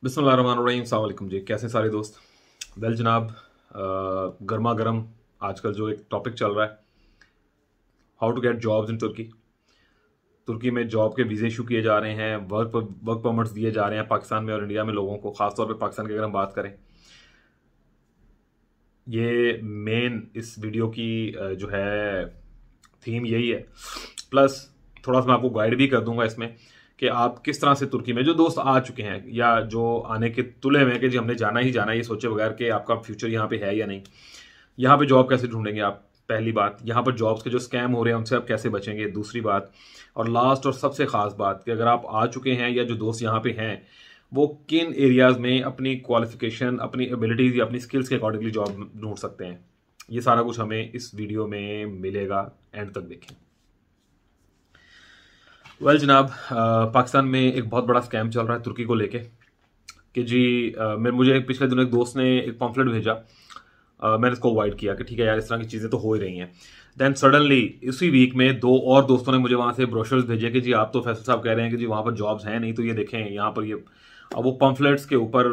बिस्मिल्लाहिर्रहमानिर्रहीम, अस्सलाम वालेकुम जी। कैसे सारे दोस्त? वेल जनाब, गर्मा गर्म आजकल जो एक टॉपिक चल रहा है, how to get jobs in Turkey. तुर्की में जॉब के वीज़े इशू किए जा रहे हैं, वर्क परमिट्स दिए जा रहे हैं पाकिस्तान में और इंडिया में लोगों को, खासतौर पे पाकिस्तान की अगर हम बात करें। ये मेन इस वीडियो की जो है थीम यही है। प्लस थोड़ा सा मैं आपको गाइड भी कर दूंगा इसमें कि आप किस तरह से तुर्की में जो दोस्त आ चुके हैं या जो आने के तुले में कि जी हमने जाना ही जाना है, ये सोचे बगैर कि आपका फ्यूचर यहाँ पे है या नहीं, यहाँ पे जॉब कैसे ढूंढेंगे आप, पहली बात। यहाँ पर जॉब्स के जो स्कैम हो रहे हैं उनसे आप कैसे बचेंगे, दूसरी बात। और लास्ट और सबसे खास बात कि अगर आप आ चुके हैं या जो दोस्त यहाँ पे हैं वो किन एरियाज में अपनी क्वालिफिकेशन, अपनी एबिलिटीज या अपनी स्किल्स के अकॉर्डिंगली जॉब ढूंढ सकते हैं। ये सारा कुछ हमें इस वीडियो में मिलेगा, एंड तक देखें। वेल जनाब, पाकिस्तान में एक बहुत बड़ा स्कैम चल रहा है तुर्की को लेके कि जी मुझे पिछले दिनों एक दोस्त ने एक पम्फलेट भेजा। मैंने इसको अवॉइड किया कि ठीक है यार, इस तरह की चीज़ें तो हो ही रही हैं। देन सडनली इसी वीक में दो और दोस्तों ने मुझे वहाँ से ब्रोशर्स भेजे कि जी आप तो फैसल साहब कह रहे हैं कि जी वहाँ पर जॉब्स हैं नहीं, तो ये देखें यहाँ पर ये। अब वो पम्फलेट्स के ऊपर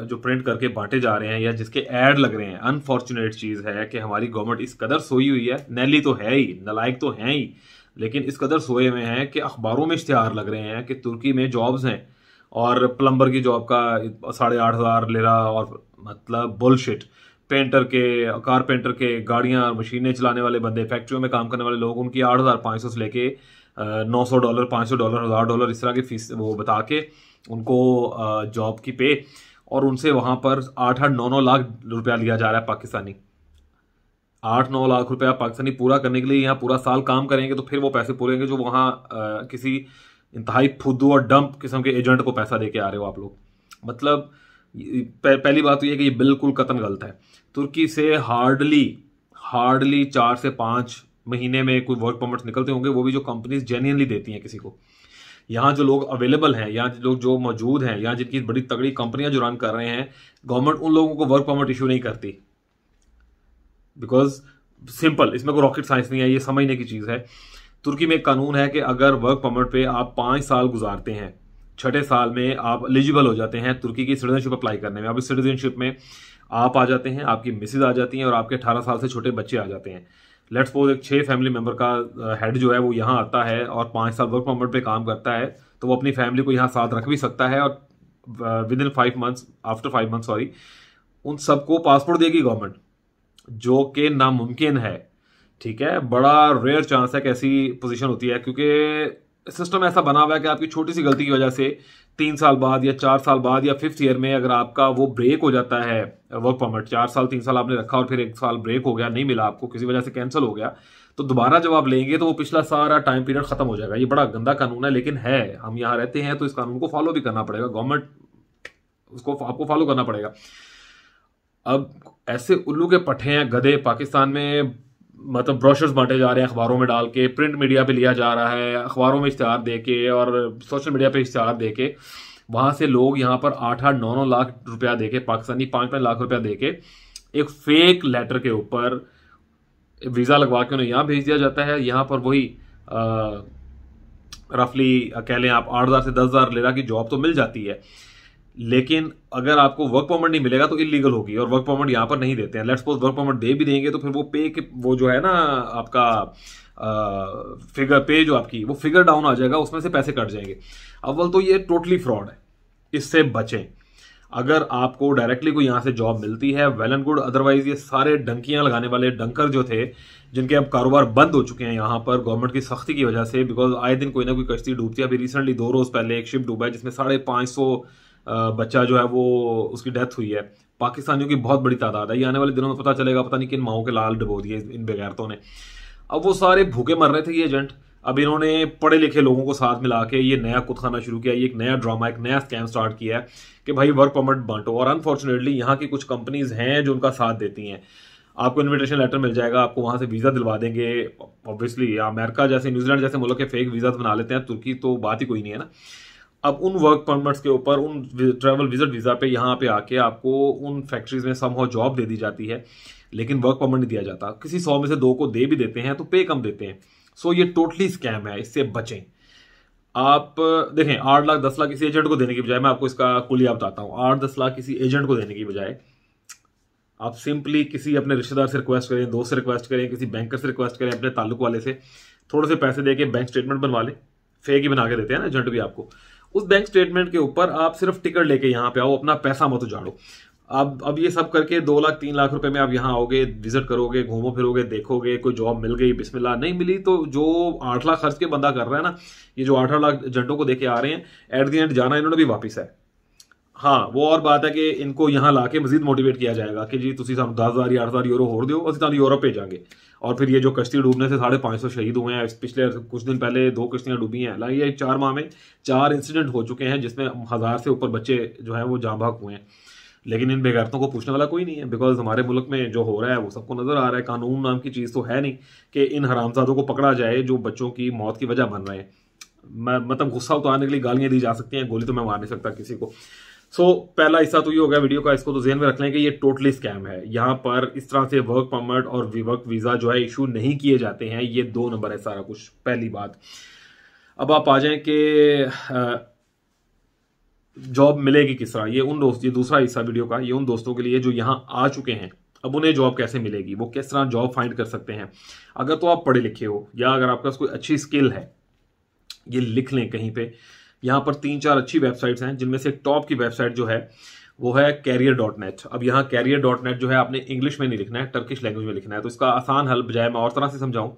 जो प्रिंट करके बांटे जा रहे हैं या जिसके ऐड लग रहे हैं, अनफॉर्चुनेट चीज़ है कि हमारी गवर्नमेंट इस कदर सोई हुई है, नैली तो है ही, नलायक तो हैं ही, लेकिन इस कदर सोए हुए हैं कि अखबारों में इश्तिहार लग रहे हैं कि तुर्की में जॉब्स हैं और प्लम्बर की जॉब का 8,500 ले रहा, और मतलब बुलशिट। पेंटर के, कारपेंटर के, गाड़ियां और मशीनें चलाने वाले बंदे, फैक्ट्रियों में काम करने वाले लोग, उनकी 8,500 से लेके $900, $500, $1,000 इस तरह की फीस वो बता के उनको जॉब की पे, और उनसे वहां पर 8-8, 9-9 लाख रुपया लिया जा रहा है पाकिस्तानी। 8-9 लाख रुपया पाकिस्तानी पूरा करने के लिए यहाँ पूरा साल काम करेंगे तो फिर वो पैसे पूरेंगे जो वहाँ किसी इंतहाई फुद्दू और डंप किस्म के एजेंट को पैसा दे के आ रहे हो आप लोग। मतलब पहली बात तो ये कि ये बिल्कुल कतन गलत है। तुर्की से हार्डली 4 से 5 महीने में कोई वर्क परमिट निकलते होंगे, वो भी जो कंपनीज जेन्युइनली देती हैं किसी को। यहाँ जो लोग अवेलेबल हैं, यहाँ लोग जो मौजूद हैं, यहाँ जिनकी बड़ी तगड़ी कंपनियां जो रन कर रहे हैं, गवर्नमेंट उन लोगों को वर्क परमिट इशू नहीं करती। बिकॉज सिंपल, इसमें कोई रॉकेट साइंस नहीं है, ये समझने की चीज़ है। तुर्की में एक कानून है कि अगर वर्क परमिट पे आप 5 साल गुजारते हैं, 6ठे साल में आप एलिजिबल हो जाते हैं तुर्की की सिटीजनशिप अप्लाई करने में। अब इस सिटीजनशिप में आप आ जाते हैं, आपकी मिसेज आ जाती हैं और आपके 18 साल से छोटे बच्चे आ जाते हैं। लेट्स सपोज एक 6 फैमिली मेंबर का हेड जो है वो यहाँ आता है और 5 साल वर्क परमिट पे काम करता है, तो वो अपनी फैमिली को यहाँ साथ रख भी सकता है और with in 5 months, after 5 month sorry, उन सबको पासपोर्ट देगी गवर्नमेंट, जो कि नामुमकिन है। ठीक है, बड़ा रेयर चांस है कि ऐसी पोजीशन होती है, क्योंकि सिस्टम ऐसा बना हुआ है कि आपकी छोटी सी गलती की वजह से 3 साल बाद या 4 साल बाद या 5th ईयर में अगर आपका वो ब्रेक हो जाता है वर्क परमिट, 4 साल 3 साल आपने रखा और फिर 1 साल ब्रेक हो गया, नहीं मिला आपको, किसी वजह से कैंसिल हो गया, तो दोबारा जब आप लेंगे तो वो पिछला सारा टाइम पीरियड खत्म हो जाएगा। ये बड़ा गंदा कानून है, लेकिन है, हम यहाँ रहते हैं तो इस कानून को फॉलो भी करना पड़ेगा, गवर्नमेंट उसको आपको फॉलो करना पड़ेगा। अब ऐसे उल्लू के पट्टे हैं गधे पाकिस्तान में, मतलब ब्रोशर्स बांटे जा रहे हैं अखबारों में डाल के, प्रिंट मीडिया पे लिया जा रहा है, अखबारों में इश्तिहार दे के और सोशल मीडिया पे इश्तिहार दे के, वहां से लोग यहाँ पर 8-8, 9-9 लाख रुपया दे के, पाकिस्तानी 5-5 लाख रुपया दे के एक फेक लेटर के ऊपर वीजा लगवा के उन्हें यहाँ भेज दिया जाता है। यहाँ पर वही रफली कह लें आप 8,000 से 10,000 लेरा की जॉब तो मिल जाती है, लेकिन अगर आपको वर्क परमिट नहीं मिलेगा तो इलीगल होगी, और वर्क परमिट यहाँ पर नहीं देते हैं। लेट्स सपोज वर्क परमिट दे भी देंगे तो फिर वो पे के वो जो है ना आपका फिगर पे जो आपकी वो फिगर डाउन आ जाएगा, उसमें से पैसे कट जाएंगे। अव्वल तो ये टोटली फ्रॉड है, इससे बचें। अगर आपको डायरेक्टली कोई यहाँ से जॉब मिलती है वेल एंड गुड, अदरवाइज ये सारे डंकियां लगाने वाले डंकर जो थे, जिनके अब कारोबार बंद हो चुके हैं यहाँ पर गवर्नमेंट की सख्ती की वजह से, बिकॉज आए दिन कोई ना कोई कश्ती डूबती है। अभी रिसेंटली 2 रोज पहले एक शिप डूबा है जिसमें 550 बच्चा जो है वो उसकी डेथ हुई है। पाकिस्तानियों की बहुत बड़ी तादाद है, ये आने वाले दिनों में पता चलेगा पता नहीं किन माओं के लाल डुबो दिए इन बेगैरतों ने। अब वो सारे भूखे मर रहे थे ये एजेंट, अब इन्होंने पढ़े लिखे लोगों को साथ मिला के ये नया कुतखाना शुरू किया, ये एक नया ड्रामा, एक नया स्कैम स्टार्ट किया है कि भाई वर्क परमिट बांटो। और अनफॉर्चुनेटली यहाँ की कुछ कंपनीज हैं जो उनका साथ देती हैं। आपको इन्विटेशन लेटर मिल जाएगा, आपको वहां से वीजा दिलवा देंगे। ऑब्वियसली अमेरिका जैसे, न्यूजीलैंड जैसे मुल्क के फेक वीजा बना लेते हैं, तुर्की तो बात ही कोई नहीं है ना। अब उन वर्क परमिट्स के ऊपर, उन ट्रैवल विजिट वीजा पे यहाँ पे आके आपको उन फैक्ट्रीज में समहाउ जॉब दे दी जाती है, लेकिन वर्क परमिट नहीं दिया जाता। किसी 100 में से 2 को दे भी देते हैं तो पे कम देते हैं। सो ये टोटली स्कैम है, इससे बचें। आप देखें 8 लाख 10 लाख किसी एजेंट को देने की बजाय, मैं आपको इसका कुलिया बताता हूँ, 8-10 लाख किसी एजेंट को देने की बजाय आप सिंपली किसी अपने रिश्तेदार से रिक्वेस्ट करें, दोस्त से रिक्वेस्ट करें, किसी बैंकर से रिक्वेस्ट करें, अपने ताल्लुक वाले से थोड़े से पैसे देके बैंक स्टेटमेंट बनवा लें। फेक ही बना के देते हैं ना एजेंट भी आपको। उस बैंक स्टेटमेंट के ऊपर आप सिर्फ टिकट लेके यहाँ पे आओ, अपना पैसा मत उजाड़ो। अब ये सब करके 2 लाख 3 लाख रुपए में आप यहाँ आओगे, विजिट करोगे, घूमो फिरोगे, देखोगे, कोई जॉब मिल गई, बिस्मिल्लाह, नहीं मिली तो जो 8 लाख खर्च के बंदा कर रहा है ना, ये जो 8 लाख एजेंटों को देके आ रहे हैं, एट द एंड जाना इन्होंने भी वापिस है। हाँ, वो और बात है कि इनको यहाँ लाके मजीद मोटिवेट किया जाएगा कि जी तुसी सानू 10,000 या 8,000 यूरो होर दियो, असं तुहानू यूरोप भेजांगे। और फिर ये जो कश्ती डूबने से 550 शहीद हुए हैं, पिछले कुछ दिन पहले 2 कश्तियां डूबी हैं, लाइक ये 4 माह में 4 इंसिडेंट हो चुके हैं जिसमें 1000 से ऊपर बच्चे जो हैं वो जाँ भाग हुए हैं। लेकिन इन बेगैरतों को पूछने वाला कोई नहीं है, बिकॉज हमारे मुल्क में जो हो रहा है वो सबको नजर आ रहा है। कानून नाम की चीज़ तो है नहीं कि इन हरामजादों को पकड़ा जाए जो बच्चों की मौत की वजह बन रहे हैं। मतलब गुस्सा उतारने के लिए गालियां दी जा सकती हैं, गोली तो मैं मार नहीं सकता किसी को। पहला हिस्सा तो ये हो गया वीडियो का, इसको तो ज़हन में रख लें कि ये टोटली स्कैम है। यहाँ पर इस तरह से वर्क परमिट और वर्क वीज़ा जो है इशू नहीं किए जाते हैं, ये 2 नंबर है सारा कुछ, पहली बात। अब आप आ जाएं कि जॉब मिलेगी किस तरह, ये दूसरा हिस्सा वीडियो का, ये उन दोस्तों के लिए जो यहाँ आ चुके हैं, अब उन्हें जॉब कैसे मिलेगी, वो किस तरह जॉब फाइंड कर सकते हैं। अगर तो आप पढ़े लिखे हो या अगर आपके पास कोई अच्छी स्किल है, ये लिख लें कहीं पे। यहाँ पर 3-4 अच्छी वेबसाइट्स हैं, जिनमें से एक टॉप की वेबसाइट जो है वो है career.net। अब यहाँ career.net जो है आपने इंग्लिश में नहीं लिखना है, टर्किश लैंग्वेज में लिखना है। तो इसका आसान हल, बजाय मैं और तरह से समझाऊं,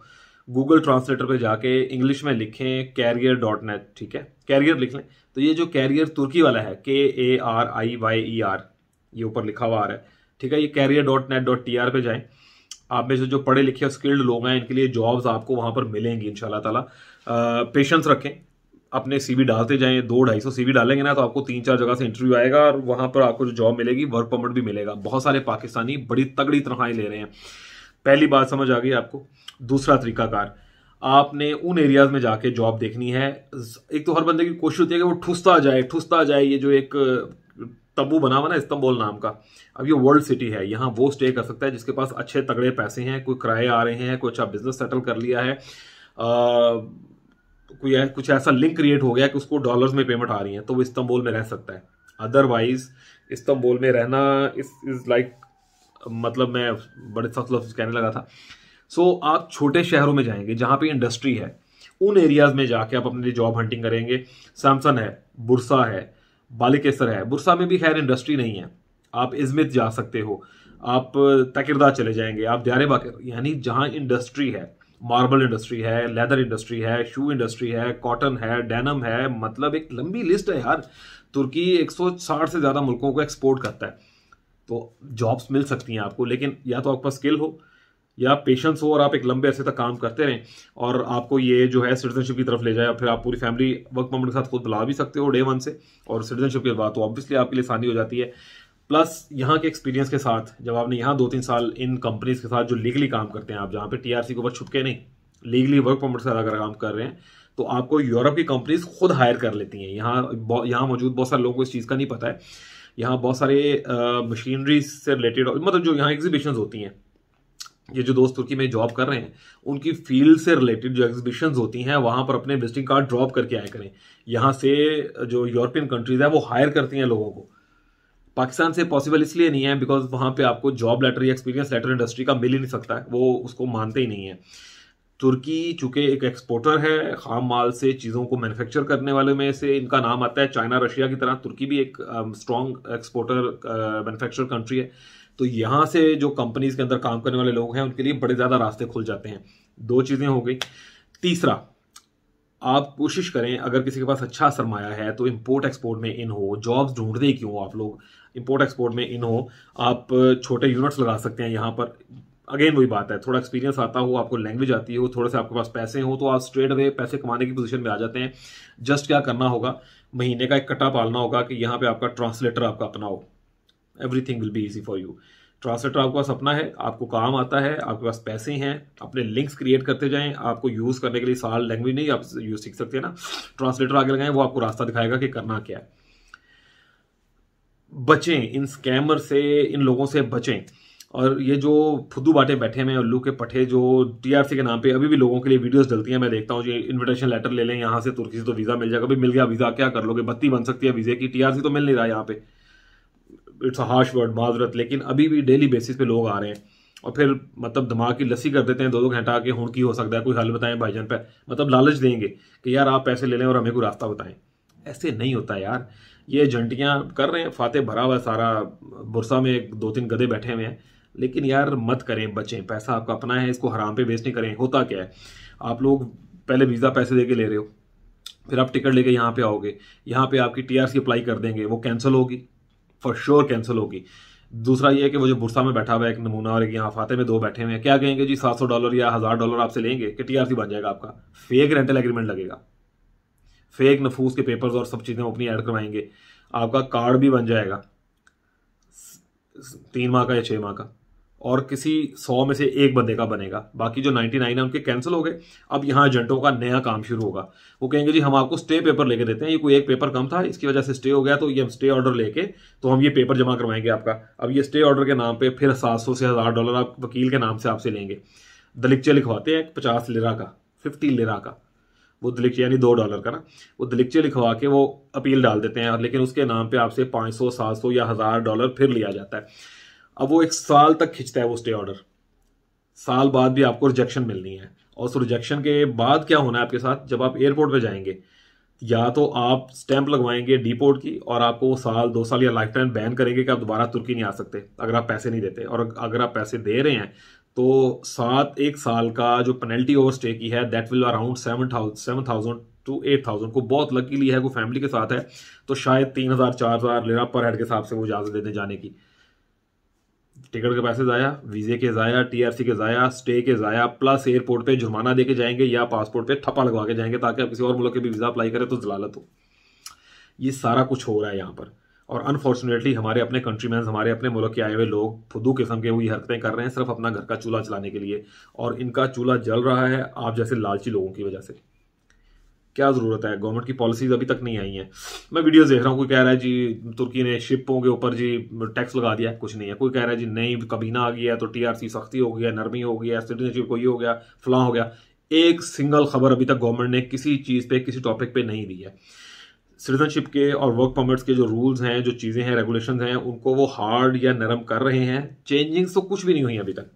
गूगल ट्रांसलेटर पे जाके इंग्लिश में लिखें career.net, ठीक है, कैरियर लिख लें। तो ये जो कैरियर तुर्की वाला है, KARIYER, ये ऊपर लिखा हुआ आ रहा है, ठीक है, ये career.net.tr पे जाएं। आप में से जो पढ़े लिखे और स्किल्ड लोग हैं, इनके लिए जॉब्स आपको वहां पर मिलेंगी इंशाल्लाह ताला। पेशेंस रखें, अपने सीवी डालते जाएं। 200-250 सीवी डालेंगे ना तो आपको 3-4 जगह से इंटरव्यू आएगा और वहां पर आपको जो जॉब मिलेगी, वर्क परमिट भी मिलेगा। बहुत सारे पाकिस्तानी बड़ी तगड़ी तनख्वाहें ले रहे हैं। पहली बात समझ आ गई आपको। दूसरा तरीकाकार, आपने उन एरियाज में जाके जॉब देखनी है। एक तो हर बंदे की कोशिश होती है कि वो ठुसता जाए। ये जो एक तब्बू बना हुआ ना इस्तांबुल नाम का, अब ये वर्ल्ड सिटी है, यहाँ वो स्टे कर सकता है जिसके पास अच्छे तगड़े पैसे हैं, कोई किराए आ रहे हैं, कोई अच्छा बिजनेस सेटल कर लिया है, कुछ ऐसा लिंक क्रिएट हो गया कि उसको डॉलर्स में पेमेंट आ रही है, तो वो इस्तांबुल में रह सकता है। अदरवाइज इस्तांबुल में रहना इज लाइक, मतलब मैं बड़े सख्त लफ्ज़ कहने लगा था। आप छोटे शहरों में जाएंगे जहां पे इंडस्ट्री है, उन एरियाज में जाके आप अपने लिए जॉब हंटिंग करेंगे। सैमसन है, बुरसा है, बालिकेसर है। बुरसा में भी खैर इंडस्ट्री नहीं है। आप इजमित जा सकते हो, आप तकिरदा चले जाएंगे, आप दियारबाकर, यानी जहां इंडस्ट्री है, मार्बल इंडस्ट्री है, लेदर इंडस्ट्री है, शू इंडस्ट्री है, कॉटन है, डेनम है, मतलब एक लंबी लिस्ट है यार। तुर्की 160 से ज्यादा मुल्कों को एक्सपोर्ट करता है, तो जॉब्स मिल सकती हैं आपको। लेकिन या तो आपके पास स्किल हो या पेशेंस हो और आप एक लंबे अरसे तक काम करते रहें और आपको ये जो है सिटीजनशिप की तरफ ले जाए। फिर आप पूरी फैमिली वर्क परमिट के साथ खुद बुला भी सकते हो डे 1 से, और सिटीजनशिप के बाद तो ऑब्वियसली आपके लिए आसानी हो जाती है। प्लस यहाँ के एक्सपीरियंस के साथ, जब आपने यहाँ 2-3 साल इन कंपनीज के साथ जो लीगली काम करते हैं, आप जहाँ पे टीआरसी के ऊपर छुपके नहीं, लीगली वर्क परमिट से अगर काम कर रहे हैं, तो आपको यूरोप की कंपनीज खुद हायर कर लेती हैं। यहाँ मौजूद बहुत सारे लोगों को इस चीज़ का नहीं पता है। यहाँ बहुत सारे मशीनरी से रिलेटेड, मतलब जो यहाँ एग्जीबिशंस होती हैं, ये जो दोस्त तुर्की में जॉब कर रहे हैं, उनकी फील्ड से रिलेटेड जो एग्जीबिशंस होती हैं, वहां पर अपने विजिटिंग कार्ड ड्रॉप करके आया करें। यहाँ से जो यूरोपियन कंट्रीज है वो हायर करती हैं लोगों को। पाकिस्तान से पॉसिबल इसलिए नहीं है बिकॉज वहां पे आपको जॉब लेटर या एक्सपीरियंस लेटर इंडस्ट्री का मिल ही नहीं सकता है, वो उसको मानते ही नहीं है। तुर्की चूंकि एक एक्सपोर्टर है, खाम माल से चीज़ों को मैन्युफैक्चर करने वाले में से इनका नाम आता है। चाइना रशिया की तरह तुर्की भी एक स्ट्रॉन्ग एक्सपोर्टर मैन्युफैक्चर कंट्री है। तो यहाँ से जो कंपनीज के अंदर काम करने वाले लोग हैं, उनके लिए बड़े ज़्यादा रास्ते खुल जाते हैं। 2 चीज़ें हो गई। तीसरा, आप कोशिश करें, अगर किसी के पास अच्छा सरमाया है तो इंपोर्ट एक्सपोर्ट में इन हो। जॉब्स ढूंढते ही क्यों आप लोग, इंपोर्ट एक्सपोर्ट में इन हो। आप छोटे यूनिट्स लगा सकते हैं यहाँ पर। अगेन वही बात है, थोड़ा एक्सपीरियंस आता हो, आपको लैंग्वेज आती हो, थोड़े से आपके पास पैसे हो, तो आप स्ट्रेट अवे पैसे कमाने की पोजीशन में आ जाते हैं। जस्ट क्या करना होगा, महीने का एक कट्टा पालना होगा कि यहाँ पे आपका ट्रांसलेटर आपका अपना हो। Everything will be easy for you. Translator आपके पास अपना है, आपको काम आता है, आपके पास पैसे हैं, अपने लिंक्स क्रिएट करते जाएं। आपको यूज करने के लिए साल लैंग्वेज नहीं, आप यूज सीख सकते हैं ना। ट्रांसलेटर आगे लगाएं, वो आपको रास्ता दिखाएगा कि करना क्या है। बचें इन स्कैमर से, इन लोगों से बचें। और ये जो फुद्दू बाटे बैठे हुए हैं उल्लू के पट्टे जो टीआरसी के नाम पे अभी भी लोगों के लिए वीडियोस डलती हैं, मैं देखता हूँ जी इन्विटेशन लेटर ले लें यहाँ से तुर्की से तो वीज़ा मिल जाएगा। भाई मिल गया वीज़ा, क्या कर लोगे, बत्ती बन सकती है वीज़े की, टीआरसी तो मिल नहीं रहा यहाँ पे। इट्स अ हार्श वर्ड, माजरत, लेकिन अभी भी डेली बेसिस पे लोग आ रहे हैं और फिर मतलब दिमाग की लस्सी कर देते हैं 2-2 घंटा आके हुण की हो सकता है, कोई हल बताएं भाईजान पे, मतलब लालच देंगे कि यार आप पैसे ले लें और हमें कोई रास्ता बताएं। ऐसे नहीं होता यार, ये एजेंटियां कर रहे हैं, फाते भरा हुआ सारा, बुरसा में 2-3 गधे बैठे हुए हैं, लेकिन यार मत करें, बचें, पैसा आपका अपना है, इसको हराम पे वेस्ट नहीं करें। होता क्या है, आप लोग पहले वीज़ा पैसे दे के ले रहे हो, फिर आप टिकट लेके यहाँ पे आओगे, यहाँ पे आपकी टीआरसी अप्लाई कर देंगे, वो कैंसिल होगी, फॉर श्योर कैंसिल होगी। दूसरा ये है कि वो जो बुरसा में बैठा हुआ है एक नमूना और एक यहाँ फाते में 2 बैठे हुए हैं, क्या कहेंगे जी $700 या $1000 आपसे लेंगे कि टीआरसी बन जाएगा आपका। फेक रेंटल एग्रीमेंट लगेगा, फेक नफूस के पेपर्स और सब चीज़ें अपनी ऐड करवाएंगे, आपका कार्ड भी बन जाएगा 3 माह का या 6 माह का, और किसी 100 में से एक बंदे का बनेगा, बाकी जो 99 है उनके कैंसिल हो गए। अब यहाँ एजेंटों का नया काम शुरू होगा, वो कहेंगे जी हम आपको स्टे पेपर लेके देते हैं, ये कोई एक पेपर कम था इसकी वजह से स्टे हो गया, तो ये हम स्टे ऑर्डर लेके तो हम ये पेपर जमा करवाएंगे आपका। अब ये स्टे ऑर्डर के नाम पे फिर 700 से $1000 आप वकील के नाम से आपसे लेंगे। दलिक्चे लिखवाते हैं 50 लिरा का, 50 लिरा का, वो दलिक्चे यानी $2 का ना, वो दलिक्चे लिखवा के वो अपील डाल देते हैं, लेकिन उसके नाम पे आपसे 500, 700 या $1000 फिर लिया जाता है। अब वो 1 साल तक खिंचता है वो स्टे ऑर्डर, साल बाद भी आपको रिजेक्शन मिलनी है। और उस रिजेक्शन के बाद क्या होना है आपके साथ, जब आप एयरपोर्ट पे जाएंगे, या तो आप स्टैंप लगवाएंगे डिपोर्ट की और आपको वो साल 2 साल या लाइफ टाइम बैन करेंगे कि आप दोबारा तुर्की नहीं आ सकते अगर आप पैसे नहीं देते, और अगर आप पैसे दे रहे हैं तो 1 साल का जो पेनल्टी ओवर स्टे की है दैट विल अराउंड 7,000 to 8,000 को बहुत लकीली है, वो फैमिली के साथ है तो शायद 3,000-4,000 लिरा पर हेड के हिसाब से वो इजाजत देते जाने की। टिकट के पैसे ज़ाया, वीज़े के ज़ाया, टीआरसी के ज़ाया, स्टे के ज़ाया, प्लस एयरपोर्ट पे जुर्माना देके जाएंगे या पासपोर्ट पे ठप्पा लगवा के जाएंगे ताकि आप किसी और मुल्क के भी वीज़ा अप्लाई करें तो जलालत हो। ये सारा कुछ हो रहा है यहाँ पर, और अनफॉर्चुनेटली हमारे अपने कंट्रीमैन, हमारे अपने मुल्क के आए हुए लोग फुद्दू किस्म के हुई हरकतें कर रहे हैं सिर्फ अपना घर का चूल्हा चलाने के लिए, और इनका चूल्हा जल रहा है आप जैसे लालची लोगों की वजह से। क्या ज़रूरत है, गवर्नमेंट की पॉलिसीज अभी तक नहीं आई हैं। मैं वीडियोस देख रहा हूँ, कोई कह रहा है जी तुर्की ने शिपों के ऊपर जी टैक्स लगा दिया, कुछ नहीं है। कोई कह रहा है जी नहीं कबीना आ गया तो टीआरसी सख्ती हो गया, नरमी हो गया, सिटीजनशिप कोई हो गया, फलां हो गया। एक सिंगल खबर अभी तक गवर्नमेंट ने किसी चीज़ पे, किसी टॉपिक पे नहीं दी है। सिटीजनशिप के और वर्क परमिट्स के जो रूल्स हैं, जो चीज़ें हैं, रेगुलेशन हैं, उनको वो हार्ड या नरम कर रहे हैं। चेंजिंग्स तो कुछ भी नहीं हुई अभी तक,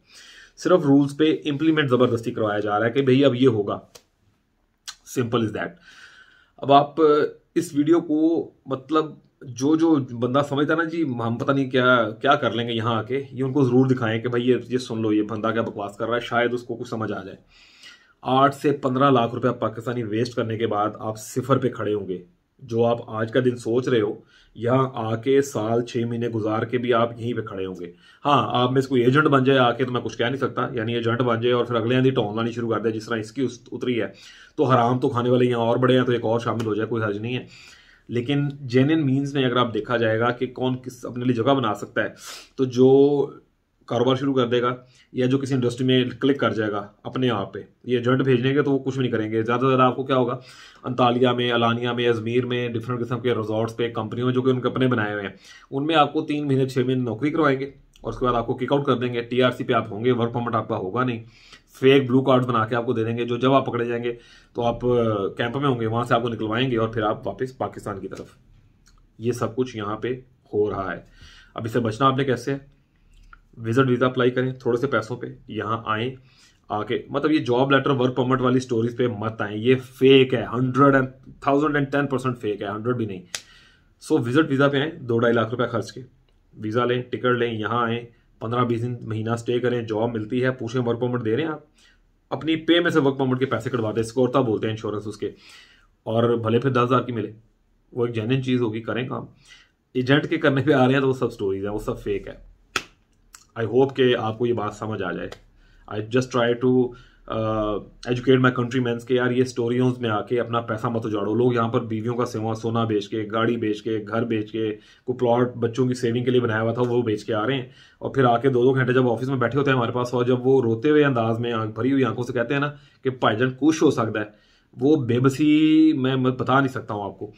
सिर्फ रूल्स पे इम्प्लीमेंट ज़बरदस्ती करवाया जा रहा है कि भाई अब ये होगा, सिंपल इज दैट। अब आप इस वीडियो को मतलब जो बंदा समझता ना जी हम पता नहीं क्या क्या कर लेंगे यहाँ आके, ये उनको जरूर दिखाएं कि भाई ये सुन लो, ये बंदा क्या बकवास कर रहा है, शायद उसको कुछ समझ आ जाए। 8 से 15 लाख रुपया पाकिस्तानी वेस्ट करने के बाद आप सिफर पे खड़े होंगे। जो आप आज का दिन सोच रहे हो, यहाँ आके साल 6 महीने गुजार के भी आप यहीं पे खड़े होंगे। हाँ, आप में से कोई एजेंट बन जाए आके तो मैं कुछ कह नहीं सकता, यानी एजेंट बन जाए और फिर अगले आंधी टोन लानी शुरू कर दे जिस तरह इसकी उतरी है, तो हराम तो खाने वाले यहाँ और बड़े हैं तो एक और शामिल हो जाए, कोई हर्ज नहीं है। लेकिन जेन्युइन मीन्स में अगर आप देखा जाएगा कि कौन किस अपने लिए जगह बना सकता है, तो जो कारोबार शुरू कर देगा या जो किसी इंडस्ट्री में क्लिक कर जाएगा अपने आप पे, ये एजेंट भेजने के तो वो कुछ भी नहीं करेंगे। ज़्यादा से ज़्यादा आपको क्या होगा, अंतालिया में, अलानिया में, अजमेर में, डिफरेंट किस्म के रिजॉर्ट्स पे, कंपनियों जो कि उनके अपने बनाए हुए हैं, उनमें आपको 3 महीने 6 महीने नौकरी करवाएंगे और उसके बाद आपको किक आउट कर देंगे। टीआरसी पे आप होंगे, वर्क परमिट आपका होगा नहीं, फेक ब्लू कार्ड बना के आपको दे देंगे, जो जब आप पकड़े जाएंगे तो आप कैंप में होंगे, वहाँ से आपको निकलवाएंगे और फिर आप वापस पाकिस्तान की तरफ। ये सब कुछ यहाँ पे हो रहा है। अब इससे बचना आपने कैसे, विजिट वीज़ा अप्लाई करें थोड़े से पैसों पे, यहाँ आएँ आके, मतलब ये जॉब लेटर वर्क परमिट वाली स्टोरीज पे मत आए, ये फेक है, 110% फेक है, 100 भी नहीं। सो विजिट वीज़ा पे आए, 2-2.5 लाख रुपया खर्च के वीज़ा लें, टिकट लें, यहाँ आएँ, 15-20 दिन महीना स्टे करें, जॉब मिलती है, पूछें वर्क परमिट दे रहे हैं आप, अपनी पे में से वर्क परमिट के पैसे कटवा दें, स्कोरता बोलते हैं इंश्योरेंस उसके, और भले फिर 10,000 की मिले, वो एक जेन्युइन चीज़ होगी, करें काम। एजेंट के करने पे आ रहे हैं तो वो सब स्टोरीज हैं, वो सब फेक है। आई होप कि आपको ये बात समझ आ जाए। I just try to educate my countrymans के यार ये स्टोरियों में आके अपना पैसा मत उजाड़ो। लोग यहाँ पर बीवियों का सोना बेच के, गाड़ी बेच के, घर बेच के, कोई प्लॉट बच्चों की सेविंग के लिए बनाया हुआ था वो बेच के आ रहे हैं, और फिर आके 2-2 घंटे जब ऑफिस में बैठे होते हैं हमारे पास, और जब वो रोते हुए अंदाज में भरी हुई आंखों से कहते हैं ना कि भाईजान कुछ हो सकता है, वो बेबसी मैं बता नहीं सकता हूँ आपको।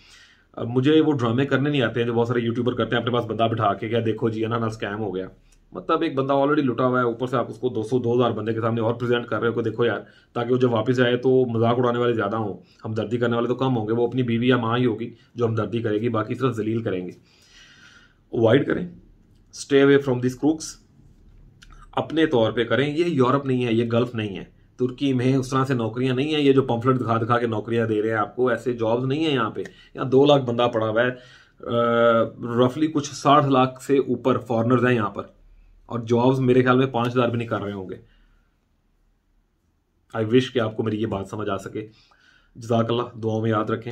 मुझे वो ड्रामे करने नहीं आते हैं जो बहुत सारे यूट्यूबर करते हैं, अपने पास बंदा बिठा के क्या देखो जी ना स्कैम हो गया। मतलब एक बंदा ऑलरेडी लुटा हुआ है, ऊपर से आप उसको 200-2000 बंदे के सामने और प्रेजेंट कर रहे हो कि देखो यार, ताकि वो जब वापस आए तो मजाक उड़ाने वाले ज़्यादा हों, हमदर्दी करने वाले तो कम होंगे। वो अपनी बीवी या माँ ही होगी जो हमदर्दी करेगी, बाकी सिर्फ जलील करेंगे। अवॉइड करें, stay away from this crooks, अपने तौर पे करें। ये यूरोप नहीं है, ये गल्फ नहीं है, तुर्की में उस तरह से नौकरियां नहीं है, ये जो पंफलेट दिखा दिखा के नौकरियां दे रहे हैं आपको, ऐसे जॉब्स नहीं है यहाँ पे। यहाँ 2 लाख बंदा पड़ा हुआ है, रफली कुछ 60 लाख से ऊपर फॉरनर्स हैं यहाँ पर, और जॉब्स मेरे ख्याल में 5000 भी नहीं कर रहे होंगे। आई विश कि आपको मेरी ये बात समझ आ सके। जज़ाकल्लाह, दुआओं में याद रखें।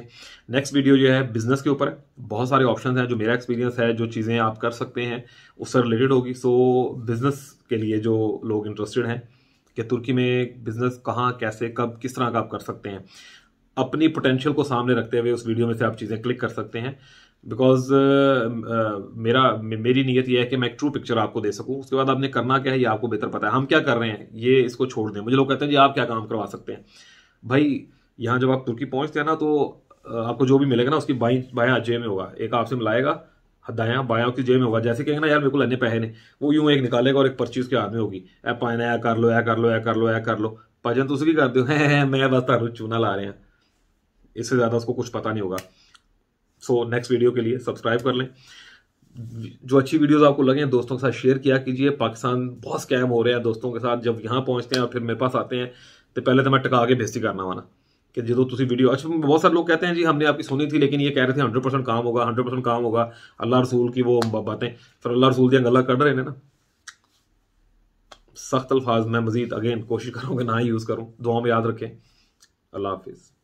नेक्स्ट वीडियो जो है बिजनेस के ऊपर है, बहुत सारे ऑप्शंस हैं, जो मेरा एक्सपीरियंस है, जो चीज़ें आप कर सकते हैं उससे रिलेटेड होगी। सो बिजनेस के लिए जो लोग इंटरेस्टेड हैं कि तुर्की में बिजनेस कहाँ, कैसे, कब, किस तरह का आप कर सकते हैं, अपनी पोटेंशियल को सामने रखते हुए उस वीडियो में से आप चीज़ें क्लिक कर सकते हैं। बिकॉज मेरी नीयत यह है कि मैं एक ट्रू पिक्चर आपको दे सकूं। उसके बाद आपने करना क्या है ये आपको बेहतर पता है, हम क्या कर रहे हैं ये इसको छोड़ दें। मुझे लोग कहते हैं जी आप क्या काम करवा सकते हैं। भाई यहाँ जब आप तुर्की पहुंचते हैं ना, तो आपको जो भी मिलेगा ना उसकी बायां जेब में होगा, एक आपसे मिलाएगा, दायां बायां उसकी जेब में होगा। जैसे कहेंगे ना यार मेरे को लेने पैसे नहीं, वो यूं एक निकालेगा और एक पर्ची उसके हाथ में होगी, ऐ पाना ऐ कर लो, ऐ कर लो, ऐ कर लो, ऐ कर लो। भजन तो उसकी करते हो मैं बस तारू चूना ला रहे हैं, इससे ज्यादा उसको कुछ पता नहीं होगा। सो नेक्स्ट वीडियो के लिए सब्सक्राइब कर लें। जो अच्छी वीडियोस आपको लगे दोस्तों के साथ शेयर किया कीजिए। पाकिस्तान बहुत स्कैम हो रहे हैं दोस्तों के साथ, जब यहाँ पहुंचते हैं और फिर मेरे पास आते हैं तो पहले तो मैं टका के बेइज्जती करना वाला कि जो तुम वीडियो। अच्छा, बहुत सारे लोग कहते हैं जी हमने आपकी सुनी थी, लेकिन ये कह रहे थे 100% काम होगा, 100% काम होगा, अल्लाह रसूल की वो बातें, फिर अल्लाह रसूल दी गल्ला कर रहे हैं ना। सख्त अल्फाज मैं मजीद अगेन कोशिश करूँगा ना ही यूज़ करूँ। दुआ में याद रखें। अल्लाह हाफिज़।